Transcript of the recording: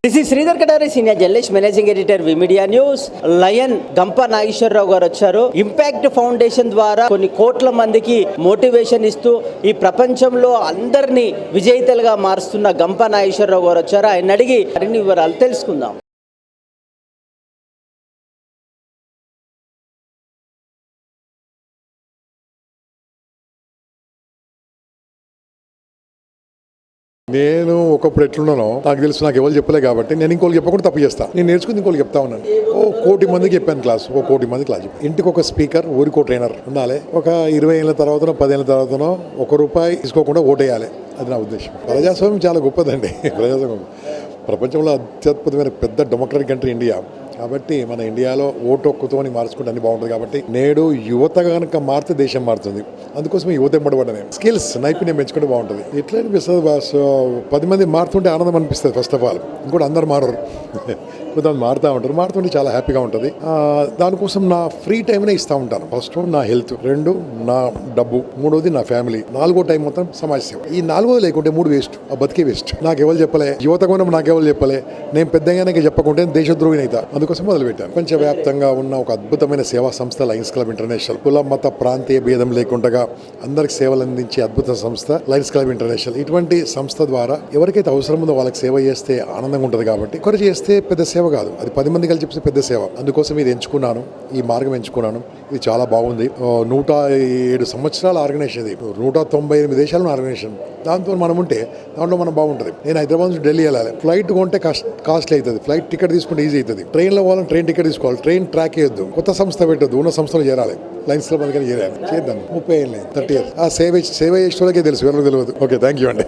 This is Sridhar Katari, senior journalist, managing editor V Media news. Lion గంప నాగేశ్వరరావు గారు వచ్చారు. ఇంపాక్ట్ ఫౌండేషన్ ద్వారా కొన్ని కోట్ల మందికి మోటివేషన్ ఇస్తూ ఈ ప్రపంచంలో అందరినీ విజేతలుగా మారుస్తున్న గంప నాగేశ్వరరావు గారు వచ్చారు. ఆయన అడిగి మరిన్ని వివరాలు తెలుసుకుందాం. నేను ఒకప్పుడు ఎట్లున్నానో నాకు తెలుసు, నాకు ఎవరు చెప్పలే కాబట్టి నేను ఇంకోళ్ళు చెప్పకుండా తప్పు చేస్తాను. నేను నేర్చుకుని ఇంకోళ్ళు చెప్తా ఉన్నాను. 1 కోటి మందికి చెప్పాను క్లాస్, 1 కోటి మంది క్లాస్ చెప్పాను. ఇంటికి ఒక స్పీకర్, ఊరికి ట్రైనర్ ఉండాలి. ఒక 20 ఏళ్ళ తర్వాతనో 10 ఏళ్ళ తర్వాతనో ₹1 తీసుకోకుండా ఓటేయాలి. అది నా ఉద్దేశం. ప్రజాస్వామ్యం చాలా గొప్పదండి. ప్రజాస్వామ్యం ప్రపంచంలో అత్యద్భుతమైన పెద్ద డెమోక్రటిక్ కంట్రీ ఇండియా. కాబట్టి మన ఇండియాలో ఓటు హక్కుతోని మార్చుకుంటే అన్ని బాగుంటుంది. కాబట్టి నేడు యువత కనుక మారితే దేశం మారుతుంది. అందుకోసం యువత ఎంబడబడ్డాను. స్కిల్స్, నైపుణ్యం పెంచుకుంటే బాగుంటుంది. ఎట్లా అనిపిస్తుంది బాస్, 10 మంది మారుతుంటే ఆనందం అనిపిస్తుంది. ఫస్ట్ ఆఫ్ ఆల్ ఇంకోటి అందరు మారరు, కొంతమంది మారుతూ ఉంటారు. మారుతుంటే చాలా హ్యాపీగా ఉంటుంది. దానికోసం నా ఫ్రీ టైంనే ఇస్తూ ఉంటాను. ఫస్ట్ నా హెల్త్, 2 నా డబ్బు, 3వది నా ఫ్యామిలీ, 4గో టైం మొత్తం సమాజ సేవ. ఈ 4వది లేకుంటే 3 వేస్ట్, ఆ బతికే వేస్ట్. నాకెవరు చెప్పలే, యువత కూడా నాకెవరు చెప్పలే. నేను పెద్దగానే చెప్పకుంటే దేశద్రోహిని అవుతా. అందుకోసం మొదలుపెట్టాను. ప్రపంచవ్యాప్తంగా ఉన్న ఒక అద్భుతమైన సేవా సంస్థ లయన్స్ క్లబ్ ఇంటర్నేషనల్. కుల మత ప్రాంతీయ భేదం లేకుండా అందరికి సేవలు అందించే అద్భుత సంస్థ లయన్స్ క్లబ్ ఇంటర్నేషనల్. ఇటువంటి సంస్థ ద్వారా ఎవరికైతే అవసరం ఉందో వాళ్ళకి సేవ చేస్తే ఆనందంగా ఉంటుంది. కాబట్టి ఒకరు చేస్తే పెద్ద సేవ కాదు, అది 10 మంది కలిసి చెప్తే పెద్ద సేవ. అందుకోసం ఇది ఎంచుకున్నాను, ఈ మార్గం ఎంచుకున్నాను. ఇది చాలా బాగుంది. 107 సంవత్సరాల ఆర్గనైజేషన్ ఇది, 198 దేశాల ఆర్గనైజేషన్. దాంతో మనం ఉంటే దాంట్లో మనం బాగుంటుంది. నేను హైదరాబాద్ నుంచి ఢిల్లీ వెళ్ళాలి. ఫ్లైట్ కొంటే కాస్ట్లీ అవుతుంది. ఫ్లైట్ టికెట్ తీసుకుంటే ఈజీ అవుతుంది. ట్రైన్లో పోవాలని ట్రైన్ టికెట్ తీసుకోవాలి. ట్రైన్ ట్రాక్ వేయొద్దు, కొత్త సంస్థ పెట్టద్దు, ఉన్న సంస్థలో చేరాలి. లైన్స్ క్లబ్ అందుకని చేరాలి. చేద్దాం. 30 ఏళ్ళు, 30 ఇయర్స్. ఆ సేవ చేసే వాళ్ళకే తెలుసు, ఎవరికి తెలియదు. ఓకే, థ్యాంక్ యూ అండి.